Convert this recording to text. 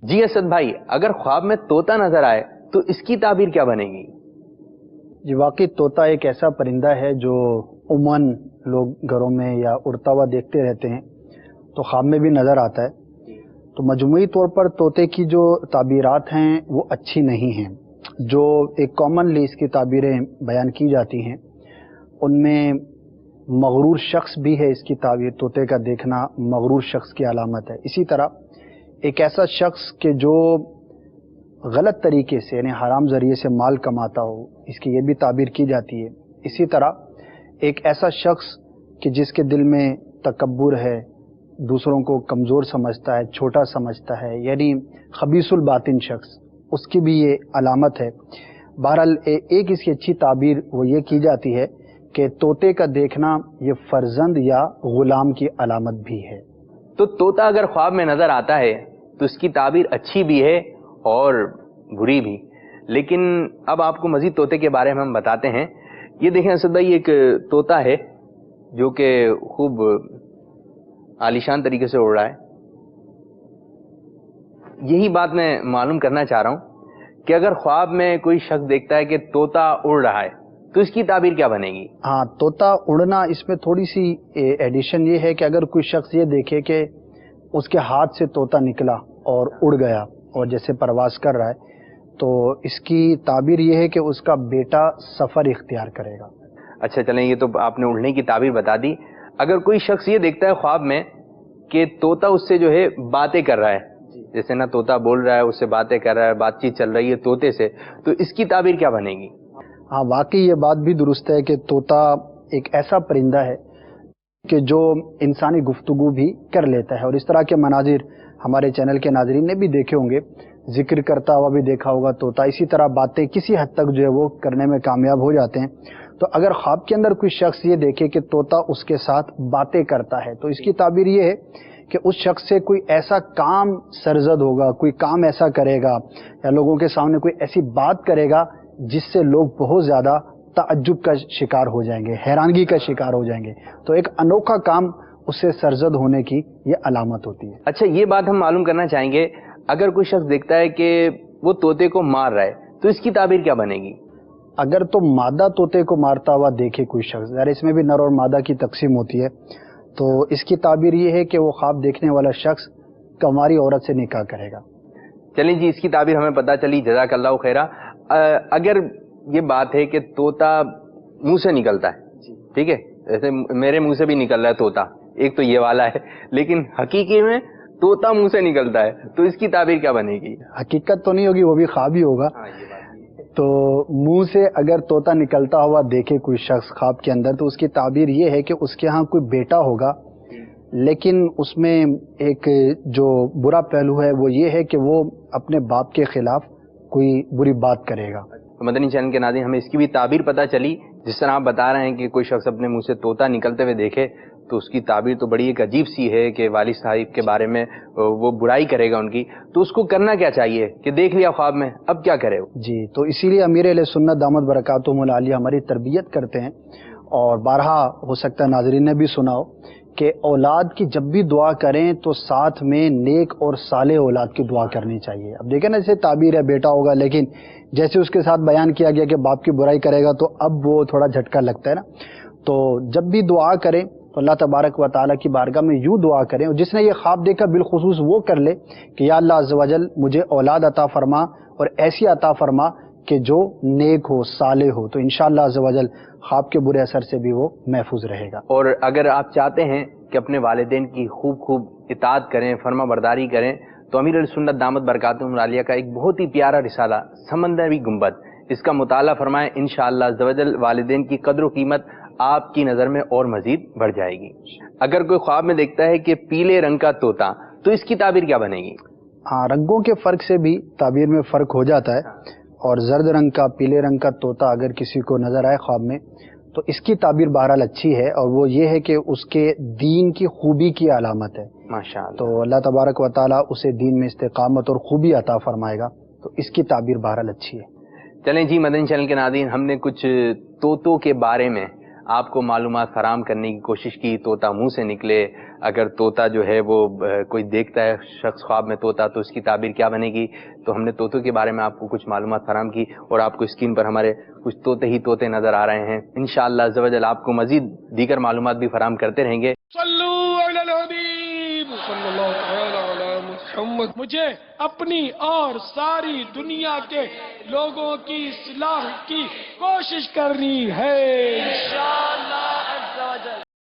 جی اسد بھائی، اگر خواب میں طوطا نظر آئے تو اس کی تعبیر کیا بنے گی؟ جی واقعی طوطا ایک ایسا پرندہ ہے جو عموماً لوگ گھروں میں یا اڑتا ہوا دیکھتے رہتے ہیں، تو خواب میں بھی نظر آتا ہے۔ تو مجموعی طور پر طوطے کی جو تعبیرات ہیں وہ اچھی نہیں ہیں۔ جو ایک کامنلی اس کی تعبیریں بیان کی جاتی ہیں ان میں مغرور شخص بھی ہے۔ اس کی تعبیر طوطے کا دیکھنا مغرور شخص کی علامت ہے۔ اسی طرح ایک ایسا شخص کہ جو غلط طریقے سے یعنی حرام ذریعے سے مال کماتا ہو، اس کی یہ بھی تعبیر کی جاتی ہے۔ اسی طرح ایک ایسا شخص کہ جس کے دل میں تکبر ہے، دوسروں کو کمزور سمجھتا ہے، چھوٹا سمجھتا ہے، یعنی خبیث الباطن شخص، اس کی بھی یہ علامت ہے۔ بہرحال ایک اس کی اچھی تعبیر وہ یہ کی جاتی ہے کہ طوطے کا دیکھنا یہ فرزند یا غلام کی علامت بھی ہے۔ تو طوطا اگر خواب میں نظر آتا ہے تو اس کی تعبیر اچھی بھی ہے اور بری بھی، لیکن اب آپ کو مزید طوطے کے بارے میں ہم بتاتے ہیں۔ یہ دیکھیں اسد بھائی، ایک طوطا ہے جو کہ خوب عالیشان طریقے سے اڑ رہا ہے۔ یہی بات میں معلوم کرنا چاہ رہا ہوں کہ اگر خواب میں کوئی شخص دیکھتا ہے کہ طوطا اڑ رہا ہے تو اس کی تعبیر کیا بنے گی؟ ہاں، طوطا اڑنا، اس میں تھوڑی سی ایڈیشن یہ ہے کہ اگر کوئی شخص یہ دیکھے کہ اس کے ہاتھ سے طوطا نکلا اور اڑ گیا اور جیسے پرواز کر رہا ہے، تو اس کی تعبیر یہ ہے کہ اس کا بیٹا سفر اختیار کرے گا۔ اچھا چلیں، یہ تو آپ نے اڑنے کی تعبیر بتا دی۔ اگر کوئی شخص یہ دیکھتا ہے خواب میں کہ طوطا اس سے جو ہے باتیں کر رہا ہے، جیسے نا طوطا بول رہا ہے، اس سے باتیں کر رہا ہے، بات چیت چل رہی ہے طوطے سے، تو اس کی تعبیر کیا بنے گی؟ ہاں، واقعی یہ بات بھی درست ہے کہ طوطا ایک ایسا پرندہ ہے کہ جو انسانی گفتگو بھی کر لیتا ہے، اور اس طرح کے مناظر ہمارے چینل کے ناظرین نے بھی دیکھے ہوں گے، ذکر کرتا ہوا بھی دیکھا ہوگا طوطا، اسی طرح باتیں کسی حد تک جو ہے وہ کرنے میں کامیاب ہو جاتے ہیں۔ تو اگر خواب کے اندر کوئی شخص یہ دیکھے کہ طوطا اس کے ساتھ باتیں کرتا ہے تو اس کی تعبیر یہ ہے کہ اس شخص سے کوئی ایسا کام سرزد ہوگا، کوئی کام ایسا کرے گا یا لوگوں کے سامنے کوئی ایسی بات کرے گا جس سے لوگ بہت زیادہ تعجب کا شکار ہو جائیں گے، حیرانگی کا شکار ہو جائیں گے۔ تو ایک انوکھا کام اس سے سرزد ہونے کی یہ علامت ہوتی ہے۔ اچھا، یہ بات ہم معلوم کرنا چاہیں گے، اگر کوئی شخص دیکھتا ہے کہ وہ طوطے کو مار رہا ہے تو اس کی تعبیر کیا بنے گی؟ اگر تو مادہ طوطے کو مارتا ہوا دیکھے کوئی شخص، ظاہر اس میں بھی نر اور مادہ کی تقسیم ہوتی ہے، تو اس کی تعبیر یہ ہے کہ وہ خواب دیکھنے والا شخص کنواری عورت سے نکاح کرے گا۔ چلیں جی، اس کی تعبیر ہمیں پتہ چلی، جزاک اللہ خیرہ۔ اگر یہ بات ہے کہ طوطا منہ سے نکلتا ہے، ٹھیک ہے، ایسے میرے منہ سے بھی نکل رہا ہے طوطا، ایک تو یہ والا ہے، لیکن حقیقی میں طوطا منہ سے نکلتا ہے تو اس کی تعبیر کیا بنے گی؟ حقیقت تو نہیں ہوگی، وہ بھی خواب ہی ہوگا۔ تو منہ سے اگر طوطا نکلتا ہوا دیکھے کوئی شخص خواب کے اندر تو اس کی تعبیر یہ ہے کہ اس کے ہاں کوئی بیٹا ہوگا، لیکن اس میں ایک جو برا پہلو ہے وہ یہ ہے کہ وہ اپنے باپ کے خلاف کوئی بری بات کرے گا۔ مدنی چینل کے ناظرین، ہمیں اس کی بھی تعبیر پتہ چلی، جس طرح آپ بتا رہے ہیں کہ کوئی شخص اپنے منہ سے طوطا نکلتے ہوئے دیکھے تو اس کی تعبیر تو بڑی ایک عجیب سی ہے کہ والد صاحب کے بارے میں وہ برائی کرے گا ان کی، تو اس کو کرنا کیا چاہیے کہ دیکھ لیا خواب میں، اب کیا کرے وہ؟ جی، تو اسی لیے امیر اہل سنت دامت برکاتہم العالیہ ہماری تربیت کرتے ہیں، اور بارہا ہو سکتا ہے ناظرین نے بھی سنا ہو کہ اولاد کی جب بھی دعا کریں تو ساتھ میں نیک اور صالح اولاد کی دعا کرنی چاہیے۔ اب دیکھیں نا، جیسے تعبیر ہے بیٹا ہوگا، لیکن جیسے اس کے ساتھ بیان کیا گیا کہ باپ کی برائی کرے گا تو اب وہ تھوڑا جھٹکا لگتا ہے نا۔ تو جب بھی دعا کریں تو اللہ تبارک و تعالیٰ کی بارگاہ میں یوں دعا کریں، اور جس نے یہ خواب دیکھا بالخصوص وہ کر لے کہ یا اللہ عز و جل مجھے اولاد عطا فرما، اور ایسی عطا فرما کہ جو نیک ہو، صالح ہو، تو انشاءاللہ عز و جل خواب کے برے اثر سے بھی وہ محفوظ رہے گا۔ اور اگر آپ چاہتے ہیں کہ اپنے والدین کی خوب اطاعت کریں، فرما برداری کریں، تو امیر السنت دامت برکاتہم العالیہ کا ایک بہت ہی پیارا رسالہ سمندری گنبد، اس کا مطالعہ فرمائیں، انشاءاللہ عز و جل والدین کی قدر و قیمت آپ کی نظر میں اور مزید بڑھ جائے گی۔ اگر کوئی خواب میں دیکھتا ہے کہ پیلے رنگ کا طوطا، تو اس کی تعبیر کیا بنے گی؟ ہاں، رنگوں کے فرق سے بھی تعبیر میں فرق ہو جاتا ہے، اور زرد رنگ کا، پیلے رنگ کا طوطا اگر کسی کو نظر آئے خواب میں تو اس کی تعبیر بہرحال اچھی ہے، اور وہ یہ ہے کہ اس کے دین کی خوبی کی علامت ہے۔ ماشاءاللہ، تو اللہ تبارک و تعالیٰ اسے دین میں استقامت اور خوبی عطا فرمائے گا، تو اس کی تعبیر بہرحال اچھی ہے۔ چلیں جی، مدنی چینل کے ناظرین، ہم نے کچھ طوطوں کے بارے میں آپ کو معلومات فراہم کرنے کی کوشش کی، طوطا منہ سے نکلے، اگر طوطا جو ہے وہ کوئی دیکھتا ہے شخص خواب میں طوطا تو اس کی تعبیر کیا بنے گی، تو ہم نے طوطوں کے بارے میں آپ کو کچھ معلومات فراہم کی، اور آپ کو اسکرین پر ہمارے کچھ طوطے ہی طوطے نظر آ رہے ہیں. انشاءاللہ عز و جل آپ کو مزید دیگر معلومات بھی فراہم کرتے رہیں گے. صلو علی الحبیب صلی اللہ تعالی علی محمد. مجھے اپنی اور ساری دنیا کے لوگوں کی اصلاح کی کوشش کرنی ہے.